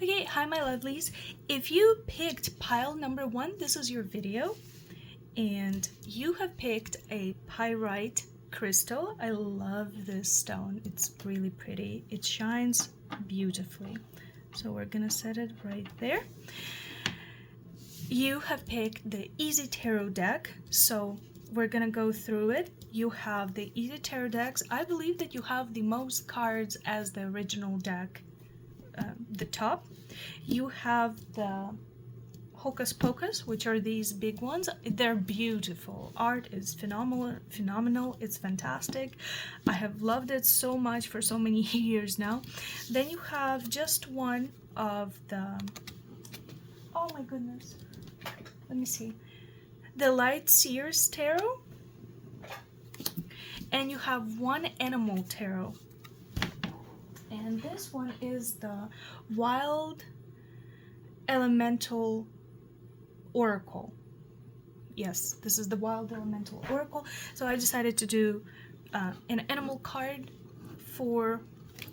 Okay, hi my lovelies. If you picked pile number 1, this is your video, and you have picked a pyrite crystal. I love this stone. It's really pretty. It shines beautifully. So we're gonna set it right there. You have picked the Easy Tarot deck, so we're gonna go through it. You have the Easy Tarot decks. I believe that you have the most cards as the original deck, the top. You have the Hocus Pocus, which are these big ones. They're beautiful. Art is phenomenal. It's fantastic. I have loved it so much for so many years now. Then you have just one of the, oh my goodness, let me see, the Light Seers Tarot, and you have one Animal Tarot, and this one is the Wild Elemental Oracle. Yes, this is the Wild Elemental Oracle. So I decided to do an animal card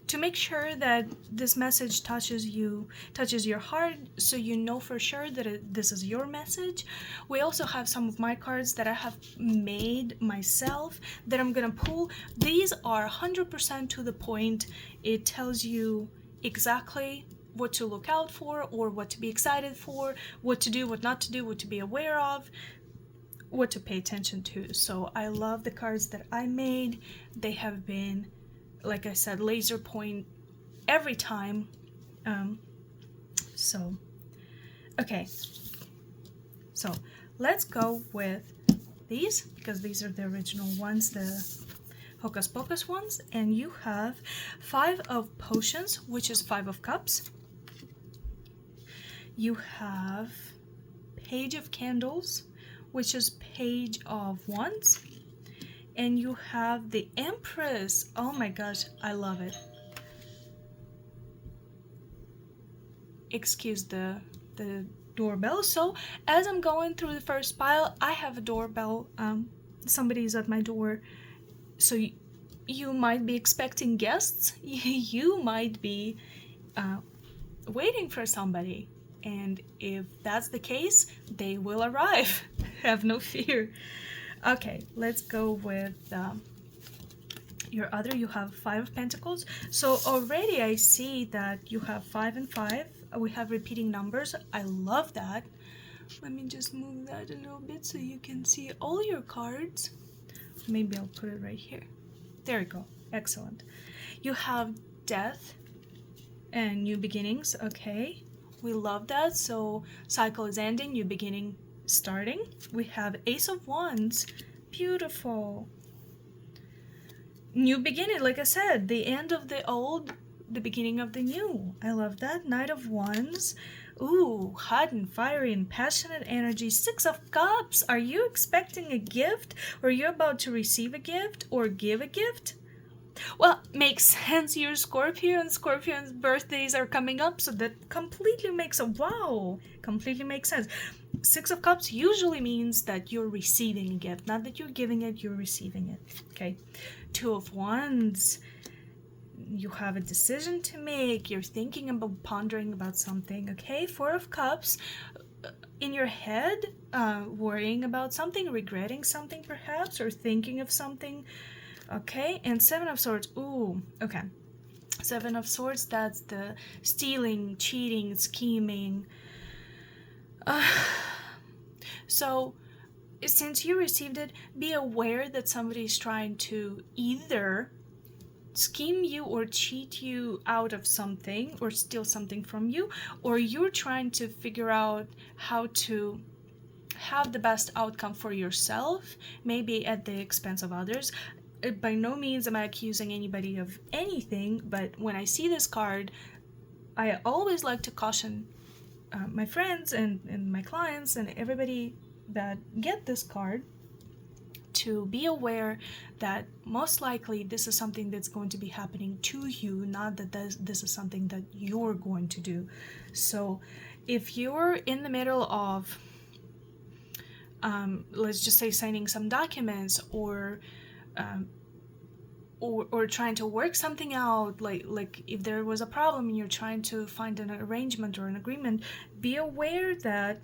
to make sure that this message touches your heart, so you know for sure that this is your message. We also have some of my cards that I have made myself that I'm gonna pull. These are 100% to the point. It tells you exactly what to look out for, or what to be excited for, what to do, what not to do, what to be aware of, what to pay attention to. So I love the cards that I made. They have been, like I said, laser point every time. Okay, so let's go with these, because these are the original ones, the Hocus Pocus ones. And you have 5 of Potions, which is 5 of Cups. You have Page of Candles, which is Page of Wands. And you have the Empress. Oh my gosh, I love it. Excuse the doorbell. So as I'm going through the first pile, I have a doorbell. Somebody's at my door. So you might be expecting guests. You might be waiting for somebody. And if that's the case, they will arrive. Have no fear. Okay, let's go with your other. You have 5 of Pentacles. So already I see that you have 5 and 5. We have repeating numbers. I love that. Let me just move that a little bit so you can see all your cards. Maybe I'll put it right here. There we go. Excellent. You have Death and New Beginnings. Okay, we love that. So cycle is ending, new beginning starting. We have Ace of Wands. Beautiful. New beginning, like I said, the end of the old, the beginning of the new. I love that. Knight of Wands. Ooh, hot and fiery and passionate energy. 6 of Cups. Are you expecting a gift? Or you're about to receive a gift or give a gift? Well, makes sense. You're Scorpio, and Scorpion's birthdays are coming up, so that completely makes completely makes sense. 6 of Cups usually means that you're receiving a gift, not that you're giving it, you're receiving it. Okay. 2 of Wands. You have a decision to make. You're thinking about, pondering about something. Okay. 4 of Cups. In your head, worrying about something, regretting something perhaps, or thinking of something. Okay, and 7 of Swords. Ooh, okay. 7 of Swords, that's the stealing, cheating, scheming. So, since you received it, be aware that somebody's trying to either scheme you or cheat you out of something, or steal something from you, or you're trying to figure out how to have the best outcome for yourself, maybe at the expense of others. By no means am I accusing anybody of anything, but when I see this card, I always like to caution my friends and my clients and everybody that get this card to be aware that most likely this is something that's going to be happening to you, not that this is something that you're going to do. So if you're in the middle of, let's just say, signing some documents, or or trying to work something out, like if there was a problem and you're trying to find an arrangement or an agreement, be aware that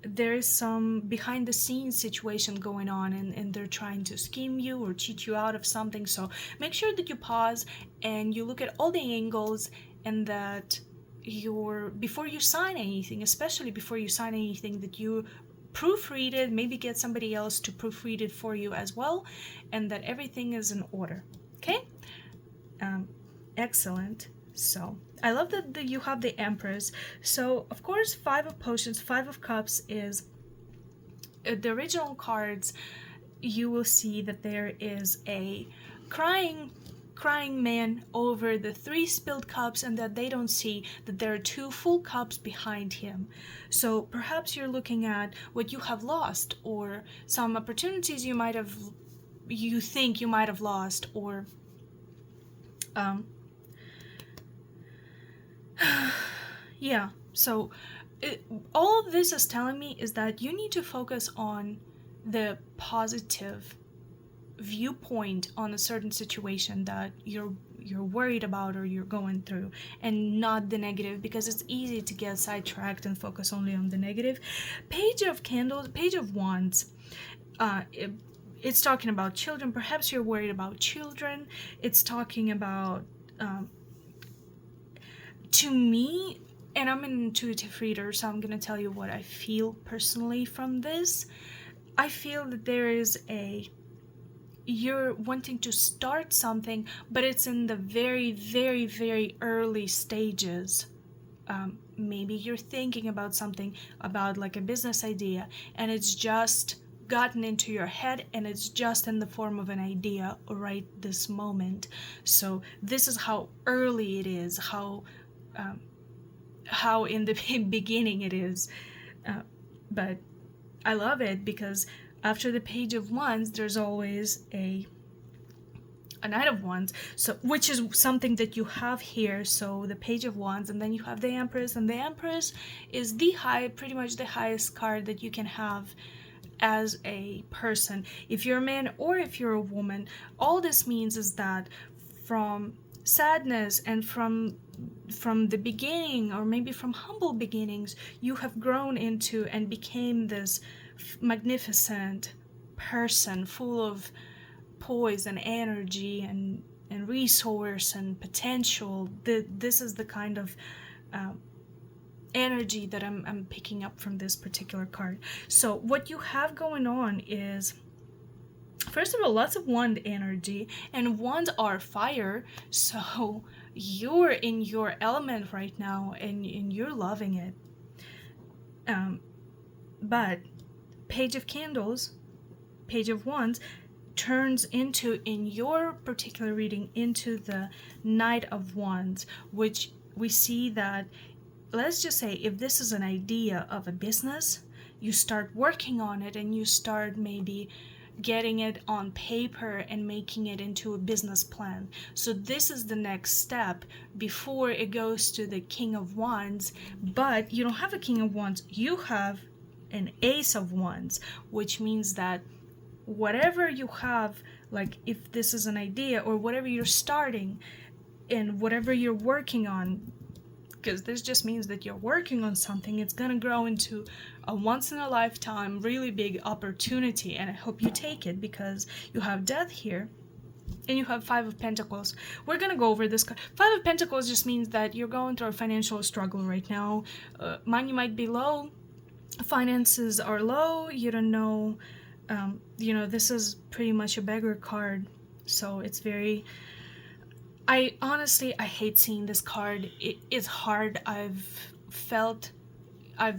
there is some behind the scenes situation going on, and they're trying to scheme you or cheat you out of something. So make sure that you pause and you look at all the angles, and that before you sign anything, especially before you sign anything, that you proofread it, maybe get somebody else to proofread it for you as well, and that everything is in order. Okay? Excellent. So I love that you have the Empress. So of course, Five of Potions, Five of Cups is the original cards. You will see that there is a crying man over the 3 spilled cups, and that they don't see that there are 2 full cups behind him. So perhaps you're looking at what you have lost, or some opportunities you think you might have lost, or yeah. So all of this is telling me is that you need to focus on the positive viewpoint on a certain situation that you're worried about or you're going through, and not the negative, because it's easy to get sidetracked and focus only on the negative. Page of Candles, Page of Wands, it's talking about children. Perhaps you're worried about children. It's talking about to me, and I'm an intuitive reader, so I'm going to tell you what I feel personally from this. I feel that there is you're wanting to start something, but it's in the very, very, very early stages. Maybe you're thinking about something, about like a business idea, and it's just gotten into your head, and it's just in the form of an idea right this moment. So this is how early it is, how in the beginning it is. But I love it, because after the Page of Wands, there's always a Knight of Wands, so which is something that you have here. So the Page of Wands, and then you have the Empress, and the Empress is pretty much the highest card that you can have as a person. If you're a man or if you're a woman, all this means is that from sadness and from the beginning, or maybe from humble beginnings, you have grown into and became this magnificent person full of poise and energy and resource and potential. This is the kind of energy that I'm picking up from this particular card. So what you have going on is, first of all, lots of wand energy, and wands are fire, so you're in your element right now, and you're loving it. But Page of Candles, Page of Wands turns into, in your particular reading, into the Knight of Wands, which we see that, let's just say, if this is an idea of a business, you start working on it, and you start maybe getting it on paper and making it into a business plan. So this is the next step before it goes to the King of Wands. But you don't have a King of Wands, you have an Ace of Wands, which means that whatever you have, like if this is an idea or whatever you're starting and whatever you're working on, because this just means that you're working on something, it's gonna grow into a once-in-a-lifetime really big opportunity, and I hope you take it, because you have Death here and you have Five of Pentacles. We're gonna go over this. Five of Pentacles just means that you're going through a financial struggle right now. Money might be low, finances are low, you don't know, this is pretty much a beggar card, so it's very... I hate seeing this card. It's hard. I've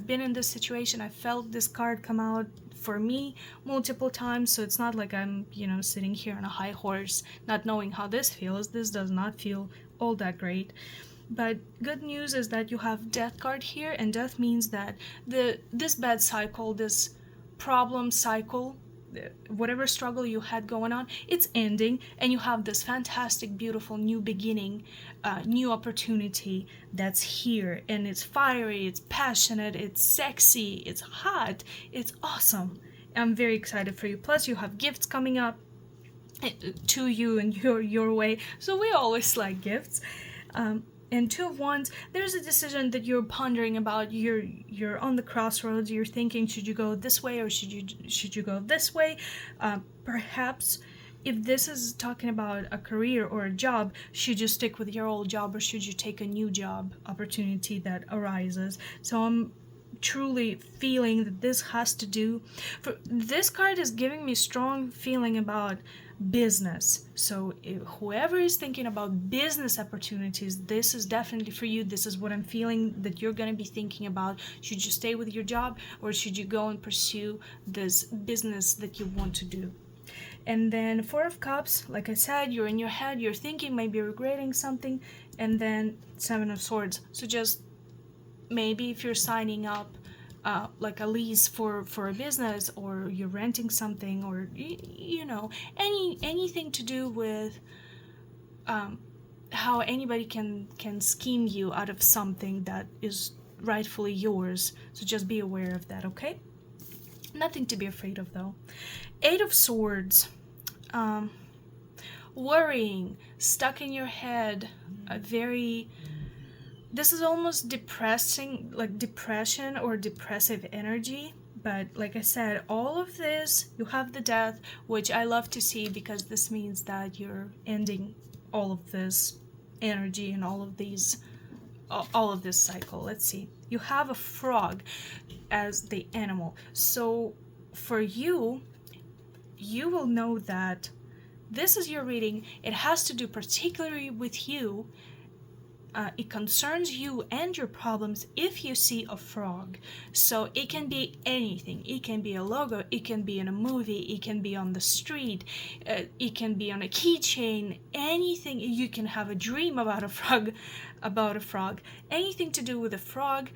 been in this situation. I felt this card come out for me multiple times, so it's not like I'm, sitting here on a high horse not knowing how this feels. This does not feel all that great. But good news is that you have Death card here, and Death means that this bad cycle, this problem cycle, whatever struggle you had going on, it's ending, and you have this fantastic, beautiful new beginning, new opportunity that's here, and it's fiery, it's passionate, it's sexy, it's hot, it's awesome. I'm very excited for you. Plus you have gifts coming up, to you and your way. So we always like gifts. And Two of Wands, there's a decision that you're pondering about. You're on the crossroads. You're thinking, should you go this way or should you go this way? Perhaps if this is talking about a career or a job, should you stick with your old job or should you take a new job opportunity that arises? So I'm truly feeling that this has to do, for this card is giving me strong feeling about business. So whoever is thinking about business opportunities, this is definitely for you. This is what I'm feeling that you're going to be thinking about. Should you stay with your job or should you go and pursue this business that you want to do? And then Four of Cups, like I said, you're in your head, you're thinking, maybe regretting something. And then Seven of Swords. So just maybe if you're signing up like a lease for a business, or you're renting something, or you know, anything to do with how anybody can scheme you out of something that is rightfully yours. So just be aware of that, okay? Nothing to be afraid of though. Eight of Swords. Worrying, stuck in your head, this is almost depressing, like depression or depressive energy. But like I said, all of this, you have the Death, which I love to see because this means that you're ending all of this energy and all of this cycle. Let's see. You have a frog as the animal. So for you, you will know that this is your reading. It has to do particularly with you. It concerns you and your problems if you see a frog. So it can be anything. It can be a logo. It can be in a movie. It can be on the street. It can be on a keychain. Anything. You can have a dream about a frog. Anything to do with a frog.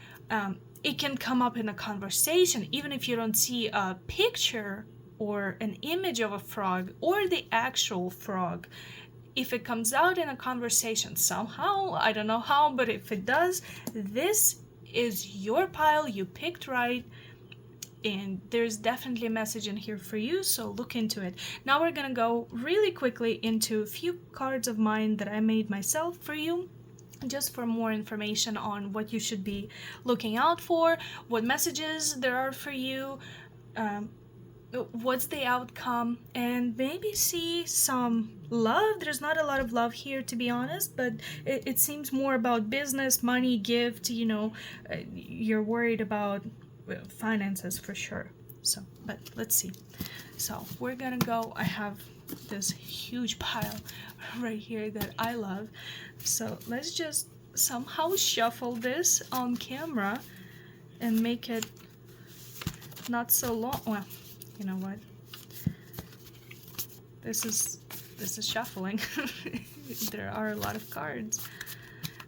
It can come up in a conversation, even if you don't see a picture or an image of a frog or the actual frog. If it comes out in a conversation somehow, I don't know how, but if it does, this is your pile. You picked right, and there's definitely a message in here for you, so look into it. Now we're gonna go really quickly into a few cards of mine that I made myself for you, just for more information on what you should be looking out for, what messages there are for you, what's the outcome, and maybe see some love. There's not a lot of love here, to be honest, but it seems more about business, money, gift, you know, you're worried about finances for sure. So, but let's see. So we're gonna go, I have this huge pile right here that I love. So let's just somehow shuffle this on camera and make it not so long. Well, you know what? This is shuffling. There are a lot of cards.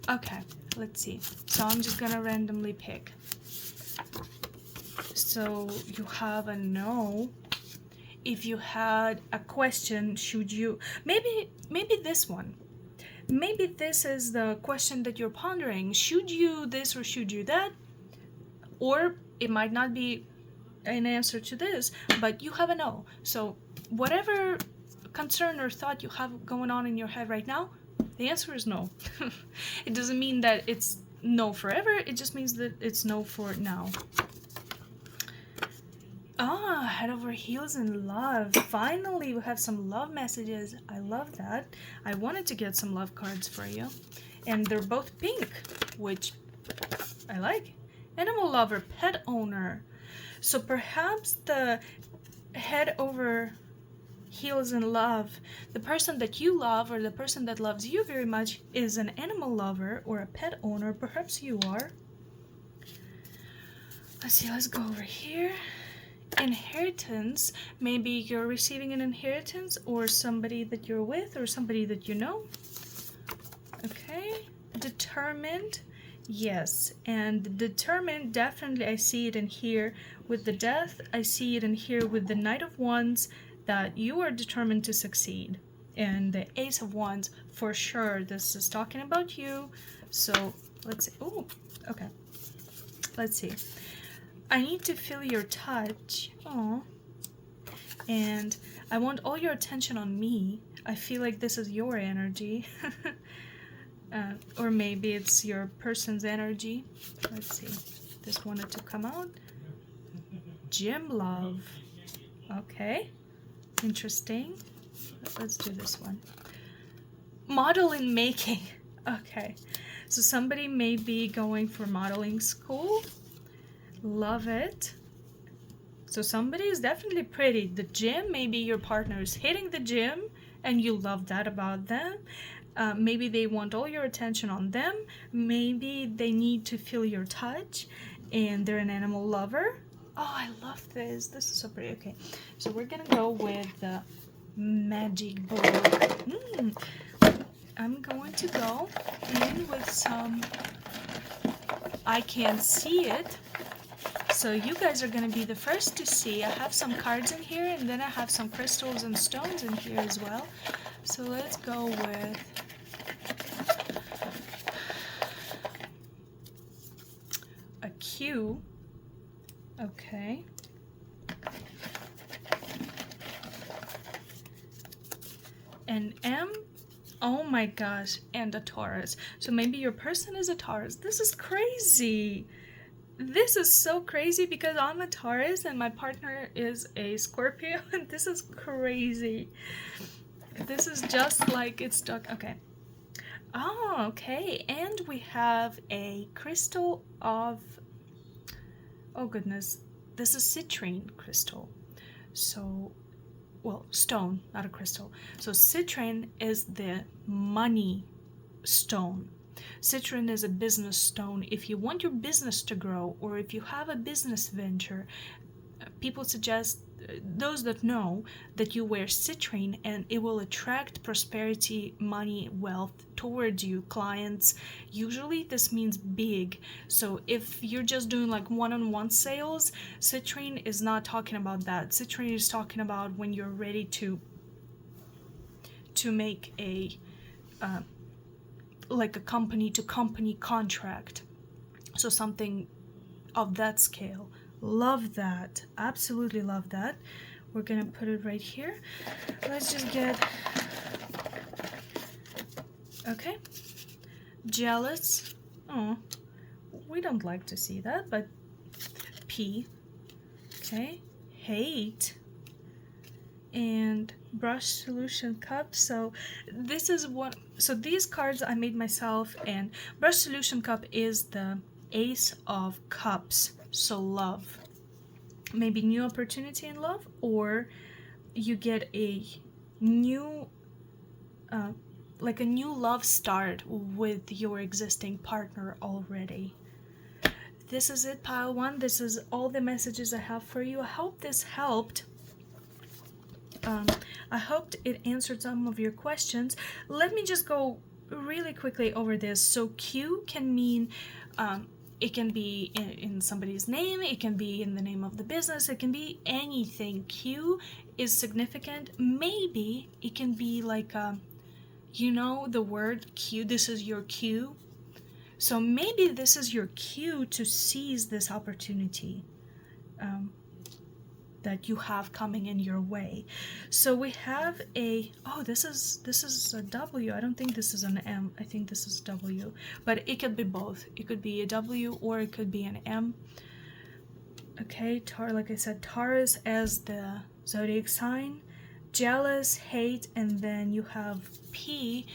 Okay, let's see. So I'm just gonna randomly pick. So you have a no. If you had a question, should you maybe this one. Maybe this is the question that you're pondering. Should you this or should you that? Or it might not be an answer to this, but you have a no. So whatever concern or thought you have going on in your head right now, the answer is no. It doesn't mean that it's no forever, it just means that it's no for now. Head over heels in love. Finally, we have some love messages. I love that. I wanted to get some love cards for you. And they're both pink, which I like. Animal lover, pet owner. So perhaps the head over heels in love, the person that you love or the person that loves you very much is an animal lover or a pet owner. Perhaps you are. Let's see, let's go over here. Inheritance. Maybe you're receiving an inheritance, or somebody that you're with, or somebody that you know. Okay. Determined. Yes, and determined, definitely I see it in here with the Death. I see it in here with the Knight of Wands, that you are determined to succeed. And the Ace of Wands, for sure, this is talking about you. So let's see. Oh, okay. Let's see. I need to feel your touch. Aww. And I want all your attention on me. I feel like this is your energy. Or maybe it's your person's energy. Let's see. This wanted to come out. Gym love. Okay. Interesting. Let's do this one. Modeling making. Okay. So somebody may be going for modeling school. Love it. So somebody is definitely pretty. The gym, maybe your partner is hitting the gym and you love that about them. Maybe they want all your attention on them. Maybe they need to feel your touch and they're an animal lover. Oh, I love this. This is so pretty. Okay, so we're gonna go with the magic book. I'm going to go in with some, I can't see it, so you guys are going to be the first to see. I have some cards in here, and then I have some crystals and stones in here as well. So let's go with a Q. Okay. An M. Oh my gosh, and a Taurus. So maybe your person is a Taurus. This is crazy. This is so crazy because I'm a Taurus and my partner is a Scorpio, and this is crazy. This is just like it's stuck. Okay. Oh, okay. And we have a crystal of, oh goodness, this is citrine crystal. So, well, stone, not a crystal. So citrine is the money stone. Citrine is a business stone. If you want your business to grow, or if you have a business venture, people suggest, those that know, that you wear citrine and it will attract prosperity, money, wealth towards you, clients. Usually this means big. So if you're just doing like one-on-one sales, citrine is not talking about that. Citrine is talking about when you're ready to make a like a company to company contract. So something of that scale. Love that. Absolutely love that. We're gonna put it right here. Let's just get, okay. Jealous. Oh, we don't like to see that, but P. Okay. Hate. And brush solution cup. So this is what, so these cards I made myself, and brush solution cup is the Ace of Cups. So love, maybe new opportunity in love, or you get a new like a new love start with your existing partner already. This is it, pile one. This is all the messages I have for you. I hope this helped. I hoped it answered some of your questions. Let me just go really quickly over this. So Q can mean, it can be in somebody's name, it can be in the name of the business, it can be anything. Q is significant. Maybe it can be like, you know the word Q, this is your cue. So maybe this is your cue to seize this opportunity that you have coming in your way. So we have a, oh, this is a W. I don't think this is an M. I think this is W. But it could be both. It could be a W or it could be an M. Okay, like I said, Taurus as the zodiac sign. Jealous, hate, and then you have P.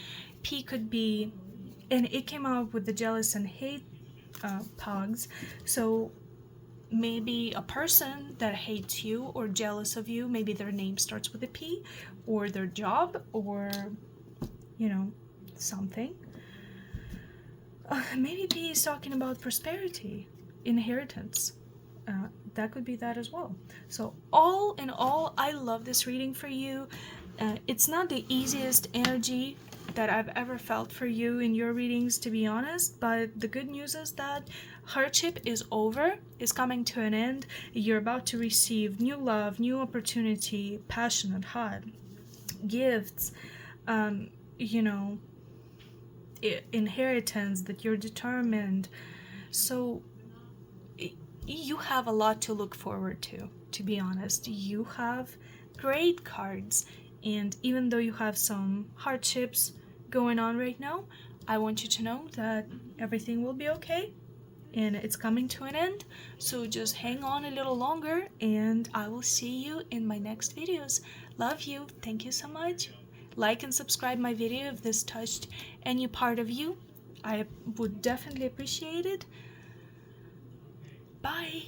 P could be, and it came out with the jealous and hate pogs. So maybe a person that hates you or jealous of you, maybe their name starts with a P, or their job, or, you know, something. Maybe P is talking about prosperity, inheritance. That could be that as well. So all in all, I love this reading for you. It's not the easiest energy that I've ever felt for you in your readings, to be honest, but the good news is that hardship is over, is coming to an end. You're about to receive new love, new opportunity, passionate, hot, gifts, you know, inheritance, that you're determined. So you have a lot to look forward to be honest. You have great cards. And even though you have some hardships going on right now, I want you to know that everything will be okay and it's coming to an end. So just hang on a little longer and I will see you in my next videos. Love you. Thank you so much. Like and subscribe my video if this touched any part of you. I would definitely appreciate it. Bye.